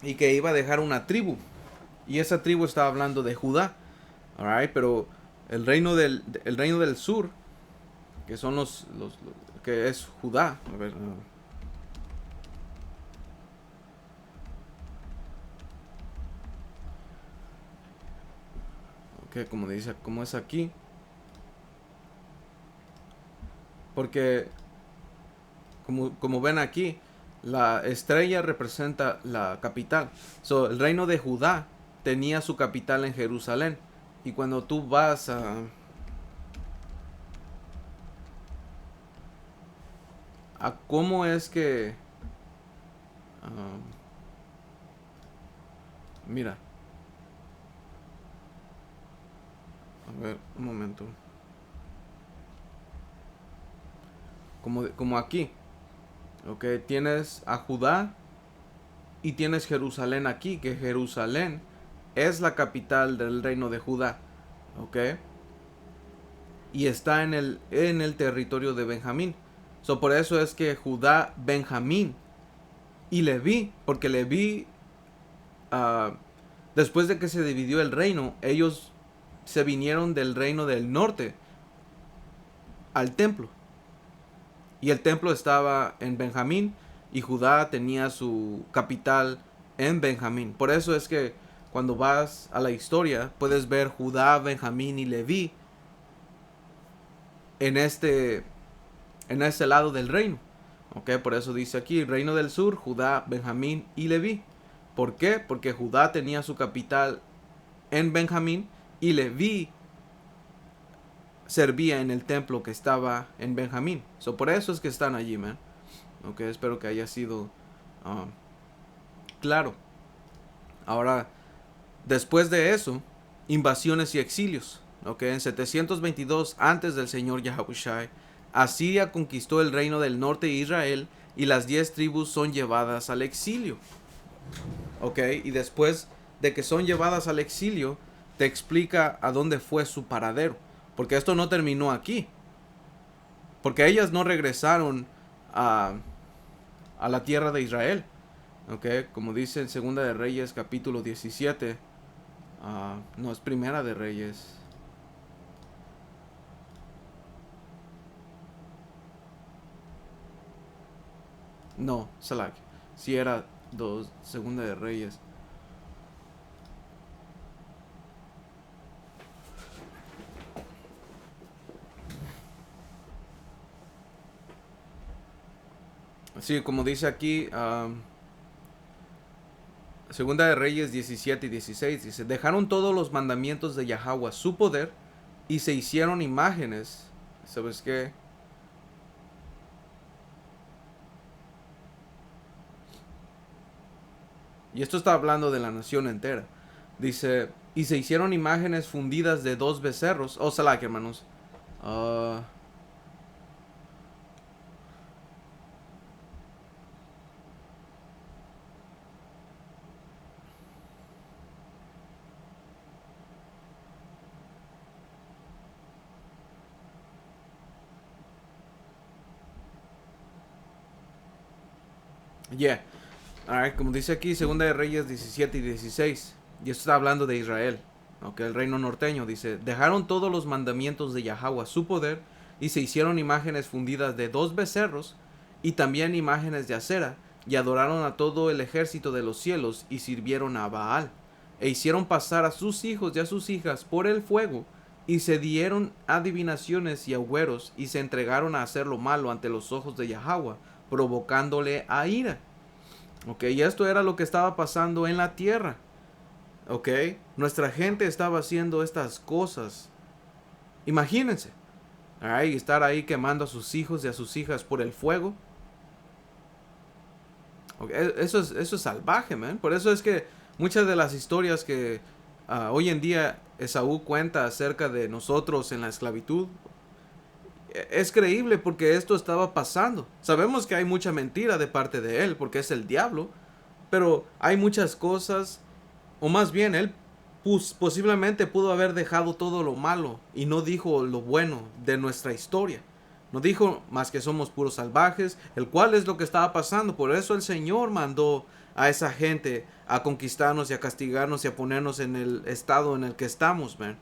Speaker 1: Y que iba a dejar una tribu. Y esa tribu estaba hablando de Judá. Pero el reino del sur, que son los que es Judá. A ver. Como dice, como es aquí. Porque como ven aquí, la estrella representa la capital. El reino de Judá tenía su capital en Jerusalén. Y cuando tú vas a cómo es que mira, a ver, un momento. Como aquí, tienes a Judá y tienes Jerusalén aquí, que Jerusalén es la capital del reino de Judá. Y está en el territorio de Benjamín. Por eso es que Judá, Benjamín y Leví, porque Leví, después de que se dividió el reino, ellos se vinieron del reino del norte al templo. Y el templo estaba en Benjamín y Judá tenía su capital en Benjamín. Por eso es que cuando vas a la historia puedes ver Judá, Benjamín y Leví en este lado del reino. Por eso dice aquí, reino del sur, Judá, Benjamín y Leví. ¿Por qué? Porque Judá tenía su capital en Benjamín y Leví servía en el templo que estaba en Benjamín. Por eso es que están allí, man. Espero que haya sido claro. Ahora, después de eso, invasiones y exilios. En 722 antes del Señor Yahushai, Asiria conquistó el reino del norte de Israel y las 10 tribus son llevadas al exilio. Y después de que son llevadas al exilio, te explica a dónde fue su paradero. Porque esto no terminó aquí. Porque ellas no regresaron a la tierra de Israel. Como dice en Segunda de Reyes capítulo 17. No, es Primera de Reyes. No, Salak. Si era Segunda de Reyes. Sí, como dice aquí, Segunda de Reyes 17 y 16, dice, dejaron todos los mandamientos de Yahweh su poder y se hicieron imágenes. ¿Sabes qué? Y esto está hablando de la nación entera. Dice, y se hicieron imágenes fundidas de dos becerros. Oh, Salak, hermanos. Ah, yeah. Alright, como dice aquí, Segunda de Reyes 17 y 16. Y esto está hablando de Israel. Ok, el reino norteño. Dice, dejaron todos los mandamientos de Yahweh su poder y se hicieron imágenes fundidas de dos becerros y también imágenes de acera y adoraron a todo el ejército de los cielos y sirvieron a Baal. E hicieron pasar a sus hijos y a sus hijas por el fuego y se dieron adivinaciones y agüeros y se entregaron a hacer lo malo ante los ojos de Yahweh, provocándole a ira. Ok, y esto era lo que estaba pasando en la tierra. Ok, nuestra gente estaba haciendo estas cosas. Imagínense, right, estar ahí quemando a sus hijos y a sus hijas por el fuego. Okay, eso es salvaje, man. Por eso es que muchas de las historias que hoy en día Esaú cuenta acerca de nosotros en la esclavitud es creíble porque esto estaba pasando. Sabemos que hay mucha mentira de parte de él porque es el diablo, pero hay muchas cosas, o más bien él posiblemente pudo haber dejado todo lo malo y no dijo lo bueno de nuestra historia. No dijo más que somos puros salvajes, el cual es lo que estaba pasando. Por eso el Señor mandó a esa gente a conquistarnos y a castigarnos y a ponernos en el estado en el que estamos, man.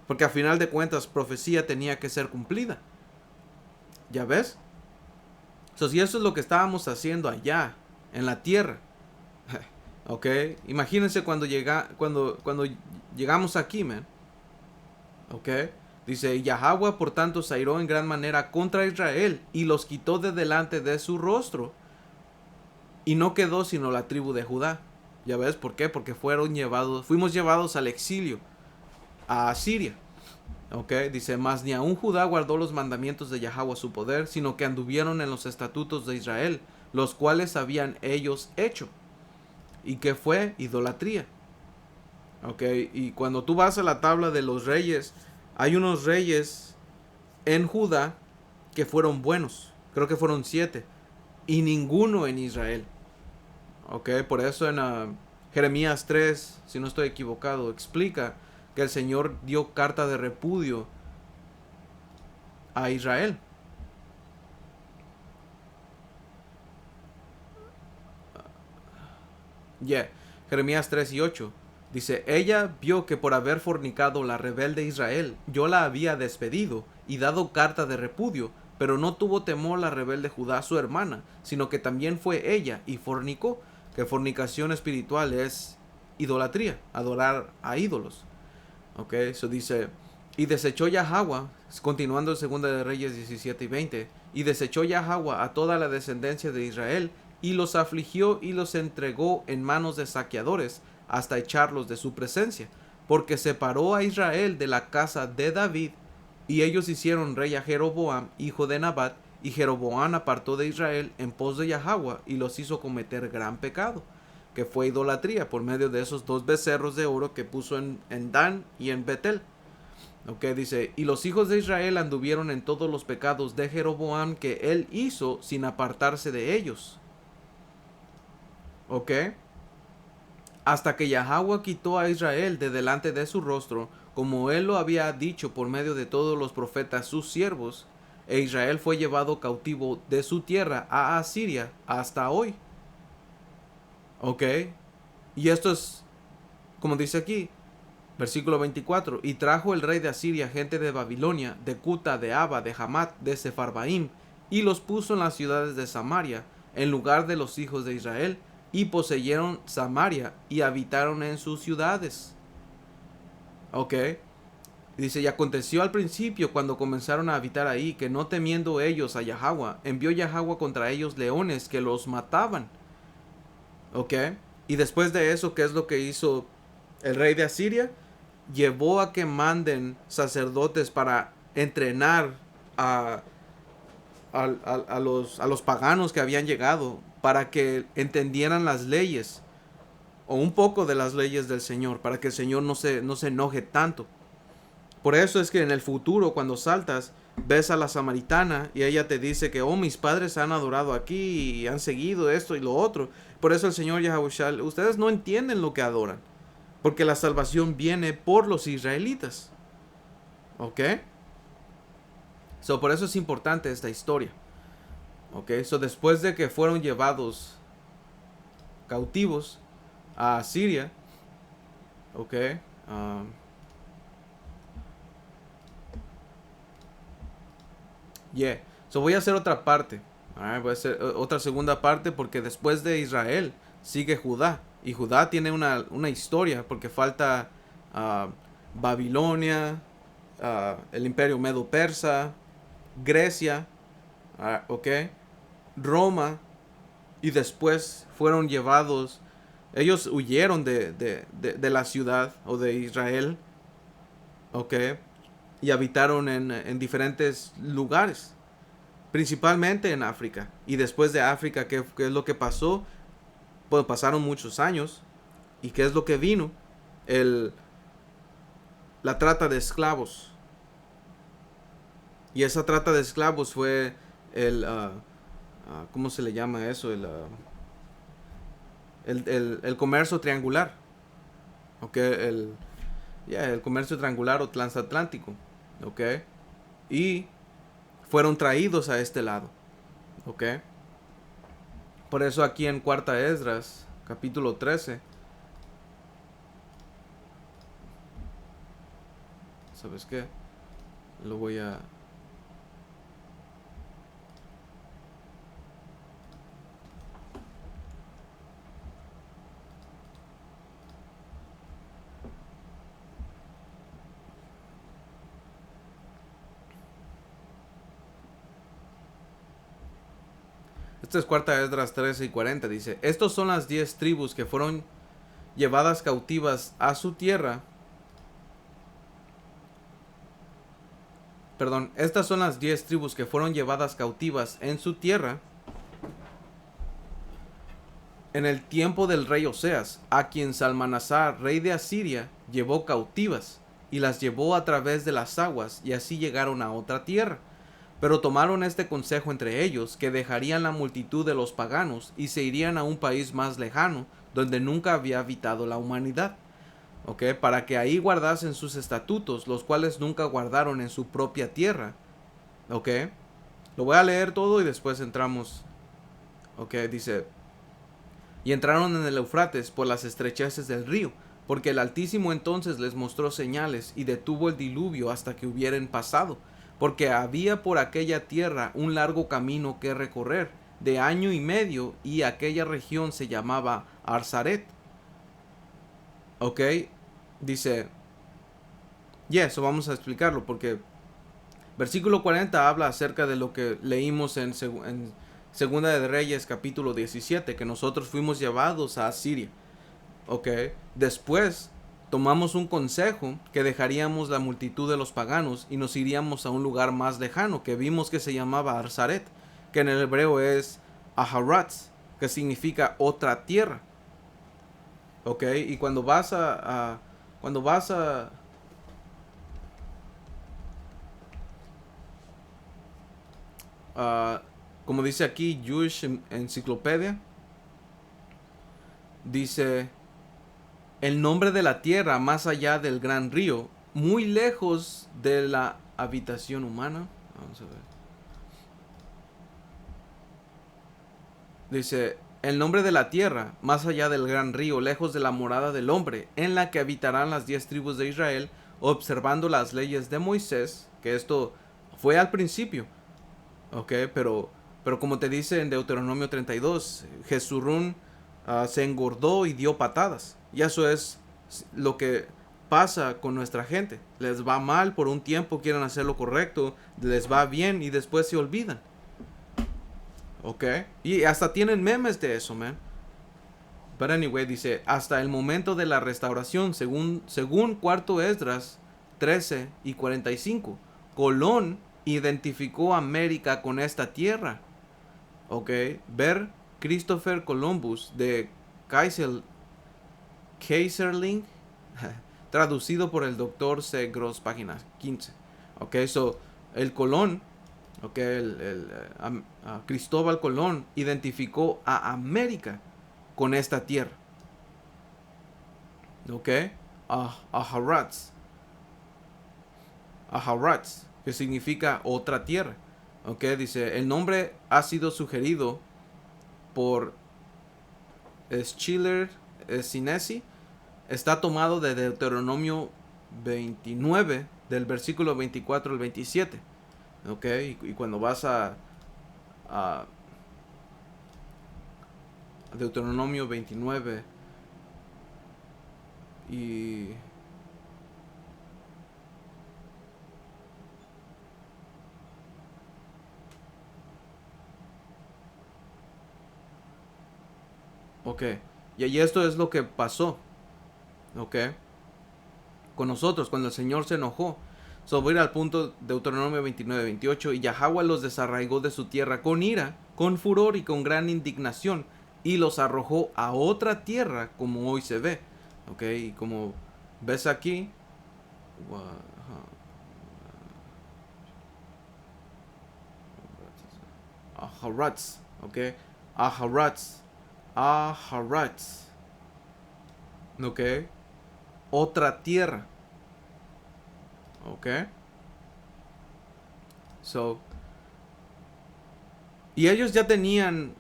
Speaker 1: Porque a final de cuentas profecía tenía que ser cumplida. ¿Ya ves? So, si eso es lo que estábamos haciendo allá, en la tierra, ok, imagínense cuando llegamos aquí, man. Ok, dice, Yahweh por tanto se airó en gran manera contra Israel y los quitó de delante de su rostro y no quedó sino la tribu de Judá. ¿Ya ves por qué? Porque fuimos llevados al exilio a Asiria. Ok, dice, mas ni aun Judá guardó los mandamientos de Yahweh su poder, sino que anduvieron en los estatutos de Israel, los cuales habían ellos hecho. ¿Y qué fue? Idolatría. Ok, y cuando tú vas a la tabla de los reyes, hay unos reyes en Judá que fueron buenos. Creo que fueron 7. Y ninguno en Israel. Ok, por eso en Jeremías 3, si no estoy equivocado, explica que el Señor dio carta de repudio a Israel. Yeah, Jeremías 3 y 8. Dice, ella vio que por haber fornicado la rebelde Israel, yo la había despedido y dado carta de repudio, pero no tuvo temor la rebelde Judá su hermana, sino que también fue ella y fornicó, que fornicación espiritual es idolatría, adorar a ídolos. Ok, eso dice, y desechó Yahweh, continuando en Segunda de Reyes 17 y 20, y desechó Yahweh a toda la descendencia de Israel, y los afligió y los entregó en manos de saqueadores, hasta echarlos de su presencia, porque separó a Israel de la casa de David, y ellos hicieron rey a Jeroboam, hijo de Nabat, y Jeroboam apartó de Israel en pos de Yahweh, y los hizo cometer gran pecado, que fue idolatría, por medio de esos dos becerros de oro que puso en Dan y en Betel. Ok, dice, y los hijos de Israel anduvieron en todos los pecados de Jeroboam que él hizo sin apartarse de ellos. Ok, hasta que Yahweh quitó a Israel de delante de su rostro, como él lo había dicho por medio de todos los profetas sus siervos, e Israel fue llevado cautivo de su tierra a Asiria hasta hoy. Ok, y esto es, como dice aquí, versículo 24, y trajo el rey de Asiria gente de Babilonia, de Cuta, de Aba, de Hamat, de Sefarbaim, y los puso en las ciudades de Samaria, en lugar de los hijos de Israel, y poseyeron Samaria, y habitaron en sus ciudades. Ok, Dice, y aconteció al principio cuando comenzaron a habitar ahí, que no temiendo ellos a Yahweh, envió Yahweh contra ellos leones que los mataban. ¿Ok? Y después de eso, ¿qué es lo que hizo el rey de Asiria? Llevó a que manden sacerdotes para entrenar a, a los paganos que habían llegado, para que entendieran las leyes, o un poco de las leyes del Señor, para que el Señor no se enoje tanto. Por eso es que en el futuro, cuando saltas, ves a la samaritana y ella te dice que, oh, mis padres han adorado aquí y han seguido esto y lo otro. Por eso el Señor Yahushua, ustedes no entienden lo que adoran, porque la salvación viene por los israelitas. ¿Ok? So, por eso es importante esta historia. ¿Ok? So, después de que fueron llevados cautivos a Siria, ¿ok? Yeah. So voy a hacer otra parte. Alright, voy a hacer otra segunda parte porque después de Israel sigue Judá. Y Judá tiene una historia porque falta uh, Babilonia, el imperio Medo-Persa, Grecia, ok, Roma. Y después fueron llevados. Ellos huyeron de la ciudad o de Israel. Ok. Y habitaron en diferentes lugares, principalmente en África. Y después de África, ¿qué es lo que pasó? Pues pasaron muchos años. ¿Y qué es lo que vino? La trata de esclavos. Y esa trata de esclavos fue ¿cómo se le llama eso? El comercio triangular. ¿Ok? El comercio triangular o transatlántico. ¿Ok? Y fueron traídos a este lado. ¿Ok? Por eso aquí en Cuarta Esdras, capítulo 13. ¿Sabes qué? Lo voy a... Esta es Cuarta Esdras 13 y 40. Dice, estos son las 10 tribus que fueron llevadas cautivas a su tierra. Perdón, estas son las 10 tribus que fueron llevadas cautivas en su tierra en el tiempo del rey Oseas, a quien Salmanasar, rey de Asiria, llevó cautivas, y las llevó a través de las aguas, y así llegaron a otra tierra. Pero tomaron este consejo entre ellos, que dejarían la multitud de los paganos, y se irían a un país más lejano, donde nunca había habitado la humanidad. ¿Ok? Para que ahí guardasen sus estatutos, los cuales nunca guardaron en su propia tierra. ¿Ok? Lo voy a leer todo y después entramos. ¿Ok? Dice... Y entraron en el Eufrates por las estrecheces del río, porque el Altísimo entonces les mostró señales y detuvo el diluvio hasta que hubieran pasado, porque había por aquella tierra un largo camino que recorrer, de año y medio, y aquella región se llamaba Arzaret. Ok, dice, eso vamos a explicarlo, porque versículo 40 habla acerca de lo que leímos en Segunda de Reyes capítulo 17, que nosotros fuimos llevados a Asiria. Ok, después tomamos un consejo que dejaríamos la multitud de los paganos y nos iríamos a un lugar más lejano que vimos que se llamaba Arzaret, que en el hebreo es Aharatz, que significa otra tierra. Ok, y cuando vas como dice aquí Jewish Enciclopedia, dice el nombre de la tierra más allá del gran río, muy lejos de la habitación humana. Vamos a ver. Dice el nombre de la tierra más allá del gran río, lejos de la morada del hombre, en la que habitarán las 10 tribus de Israel, observando las leyes de Moisés, que esto fue al principio. Ok, pero como te dice en Deuteronomio 32, Jesurún se engordó y dio patadas. Y eso es lo que pasa con nuestra gente. Les va mal por un tiempo, quieren hacer lo correcto, les va bien y después se olvidan. ¿Ok? Y hasta tienen memes de eso, man. But anyway, dice, hasta el momento de la restauración, según Cuarto Esdras 13 y 45, Colón identificó América con esta tierra. ¿Ok? Ver Christopher Columbus de Kaiserling, traducido por el Dr. C. Gross, página 15. Ok, so, el Colón, ok, Cristóbal Colón identificó a América con esta tierra. Ok, Aharats, que significa otra tierra. Ok, dice, el nombre ha sido sugerido por Schiller Sinesi. Está tomado de Deuteronomio 29, del versículo 24 al 27. Ok, y cuando vas a Deuteronomio 29 y ok, y esto es lo que pasó, ok, con nosotros cuando el Señor se enojó. So, voy a ir al punto Deuteronomio 29, 28. Y Yahweh los desarraigó de su tierra con ira, con furor y con gran indignación, y los arrojó a otra tierra como hoy se ve. Ok, y como ves aquí, Aharats, ok, Aharats, ok, otra tierra, ok, so, y ellos ya tenían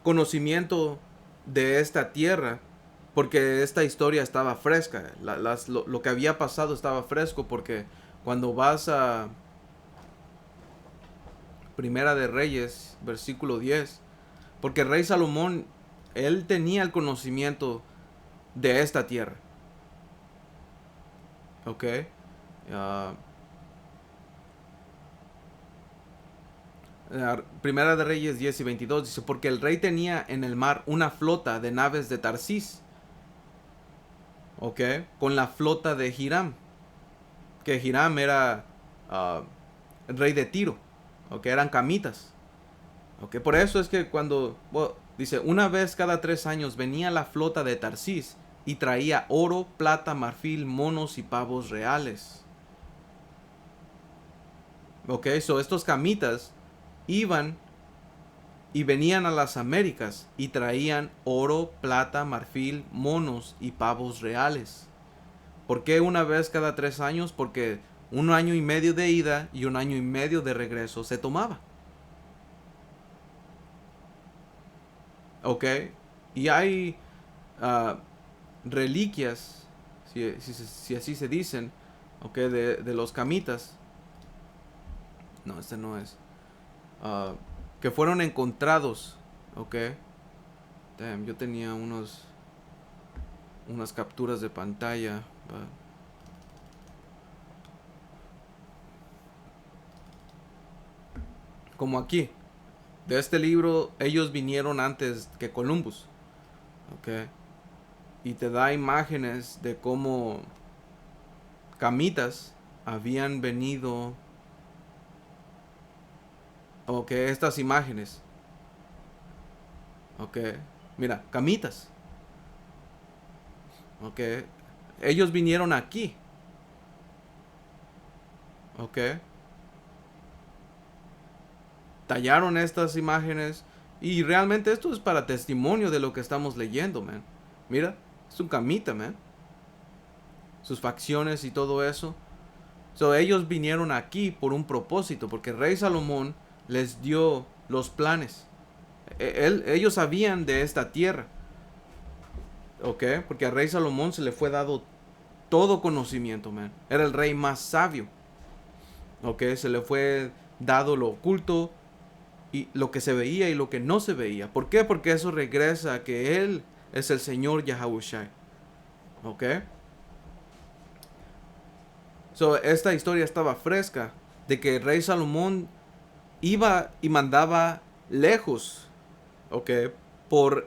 Speaker 1: conocimiento de esta tierra porque esta historia estaba fresca. Lo que había pasado estaba fresco porque cuando vas a Primera de Reyes, versículo 10, porque el rey Salomón, él tenía el conocimiento de esta tierra. Ok. Uh, Primera de Reyes 10 y 22 dice, porque el rey tenía en el mar una flota de naves de Tarsis, ok, con la flota de Hiram, que Hiram era el rey de Tiro, ok, eran camitas, ok, por eso es que cuando, dice, una vez cada 3 años venía la flota de Tarsis y traía oro, plata, marfil, monos y pavos reales, ok, so estos camitas iban y venían a las Américas y traían oro, plata, marfil, monos y pavos reales. ¿Por qué una vez cada 3 años? Porque 1 año y medio de ida y 1 año y medio de regreso se tomaba. ¿Ok? Y hay reliquias, si así se dicen, ¿ok? De los camitas. No, este no es. Que fueron encontrados, ¿ok? Damn, yo tenía unas capturas de pantalla. Como aquí. De este libro, ellos vinieron antes que Columbus. ¿Ok? Y te da imágenes de cómo camitas habían venido. Ok, estas imágenes. Ok, mira, camitas. Ok, ellos vinieron aquí. Ok, tallaron estas imágenes. Y realmente esto es para testimonio de lo que estamos leyendo, man. Mira, es un camita, man. Sus facciones y todo eso. So, ellos vinieron aquí por un propósito, porque el rey Salomón les dio los planes. Ellos sabían de esta tierra. ¿Ok? Porque al rey Salomón se le fue dado todo conocimiento, man. Era el rey más sabio. ¿Ok? Se le fue dado lo oculto y lo que se veía y lo que no se veía. ¿Por qué? Porque eso regresa a que Él es el Señor Yahawashi. ¿Ok? So, esta historia estaba fresca de que el rey Salomón iba y mandaba lejos, ¿ok? Por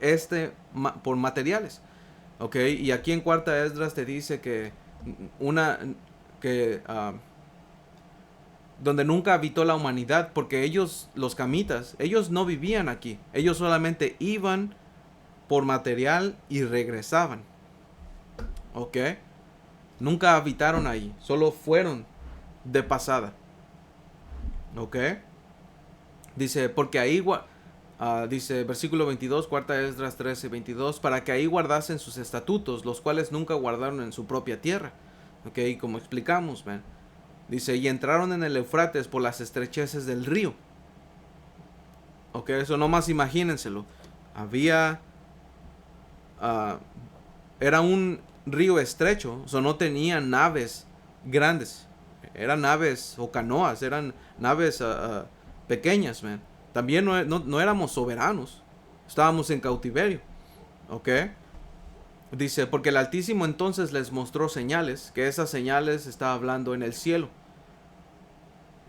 Speaker 1: materiales, ¿ok? Y aquí en Cuarta Esdras te dice que una, que, donde nunca habitó la humanidad, porque ellos, los camitas, ellos no vivían aquí, ellos solamente iban por material y regresaban, ¿ok? Nunca habitaron ahí, solo fueron de pasada, ¿ok? Dice, porque ahí, dice versículo 22, cuarta Esdras 13, 22, para que ahí guardasen sus estatutos, los cuales nunca guardaron en su propia tierra, ¿ok? Y como explicamos, man, dice, y entraron en el Eufrates por las estrecheces del río, ¿ok? Eso nomás imagínenselo, había, uh, era un río estrecho, o sea, no tenían naves grandes, eran naves o canoas, eran naves pequeñas, man. También no éramos soberanos, estábamos en cautiverio, ¿ok? Dice, porque el Altísimo entonces les mostró señales, que esas señales estaba hablando en el cielo,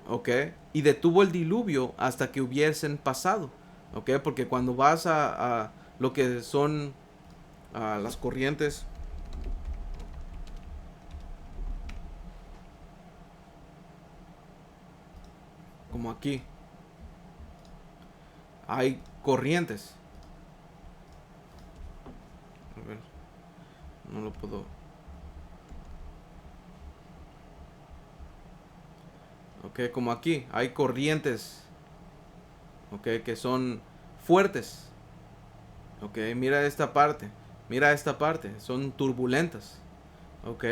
Speaker 1: ¿ok? Y detuvo el diluvio hasta que hubiesen pasado, ¿ok? Porque cuando vas a lo que son las corrientes, como aquí, hay corrientes. A ver, no lo puedo. Ok, como aquí, hay corrientes, ok, que son fuertes. Ok, mira esta parte, son turbulentas. Ok,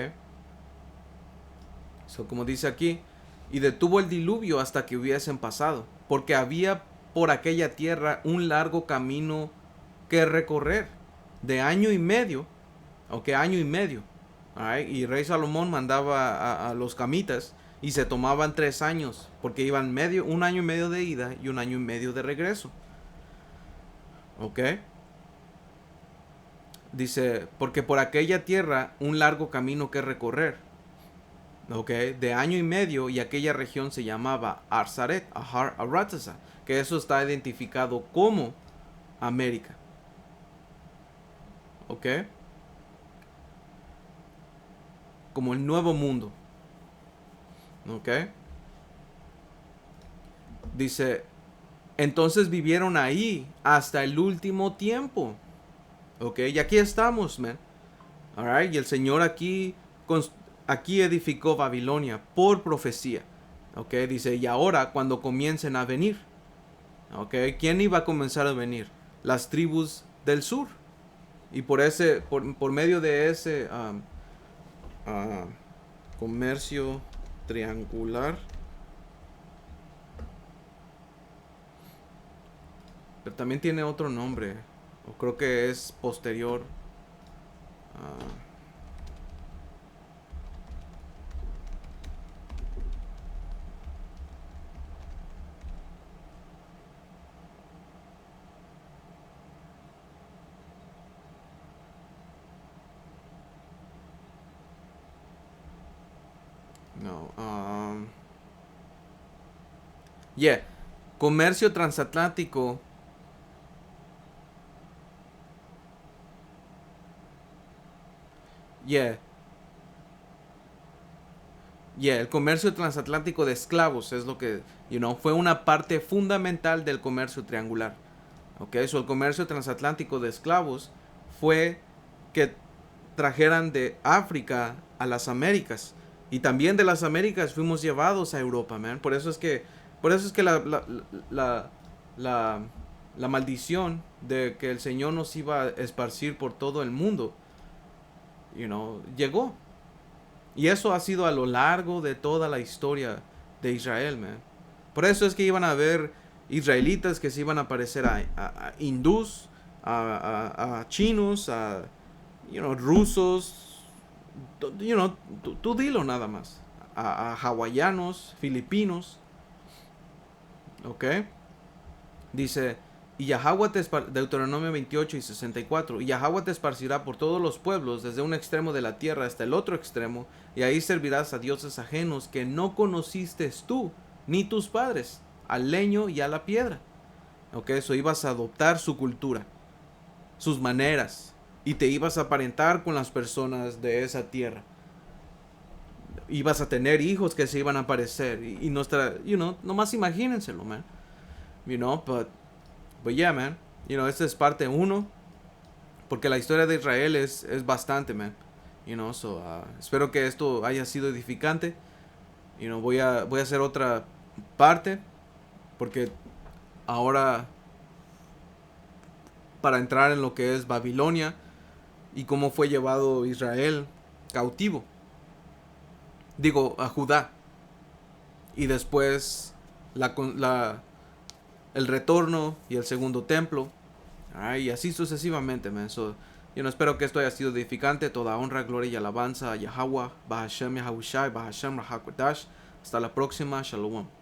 Speaker 1: so, como dice aquí, y detuvo el diluvio hasta que hubiesen pasado, porque había por aquella tierra un largo camino que recorrer, de año y medio, ok, año y medio. Alright, y rey Salomón mandaba a los camitas y se tomaban 3 años, porque iban un año y medio de ida y un año y medio de regreso. Ok, dice, porque por aquella tierra un largo camino que recorrer, ok, de año y medio, y aquella región se llamaba Arzaret, Ahar Aratasa, que eso está identificado como América, ok, como el nuevo mundo, ok, dice, entonces vivieron ahí hasta el último tiempo, ok, y aquí estamos, man, alright, y el Señor aquí edificó Babilonia por profecía, ok, dice, y ahora cuando comiencen a venir, ok, ¿quién iba a comenzar a venir? Las tribus del sur, y por medio de ese uh, comercio triangular, pero también tiene otro nombre, o creo que es posterior. uh, no, yeah, comercio transatlántico. Yeah, yeah, el comercio transatlántico de esclavos es lo que, fue una parte fundamental del comercio triangular. Ok, so el comercio transatlántico de esclavos fue que trajeran de África a las Américas. Y también de las Américas fuimos llevados a Europa, man. Por eso es que la, la, la maldición de que el Señor nos iba a esparcir por todo el mundo, llegó. Y eso ha sido a lo largo de toda la historia de Israel, man. Por eso es que iban a haber israelitas que se iban a parecer a hindús, a chinos, a rusos, tú dilo nada más, a hawaianos, filipinos, ¿ok? Dice, Y Yahweh Deuteronomio 28 y 64. Y Yahweh te esparcirá por todos los pueblos, desde un extremo de la tierra hasta el otro extremo, y ahí servirás a dioses ajenos que no conociste tú, ni tus padres, al leño y a la piedra. Ok, eso ibas a adoptar su cultura, sus maneras, y te ibas a aparentar con las personas de esa tierra. Ibas a tener hijos que se iban a parecer, y nuestra, nomás imagínenselo, man. But yeah, man. Esta es parte 1. Porque la historia de Israel es bastante, man. Espero que esto haya sido edificante. Voy a hacer otra parte. Porque ahora, para entrar en lo que es Babilonia y cómo fue llevado Israel cautivo. Digo, a Judá. Y después el retorno y el segundo templo. Y así sucesivamente, man. Espero que esto haya sido edificante. Toda honra, gloria y alabanza a Yahweh, Bahashem Yahushai, Bahashem Rahakodash. Hasta la próxima. Shalom.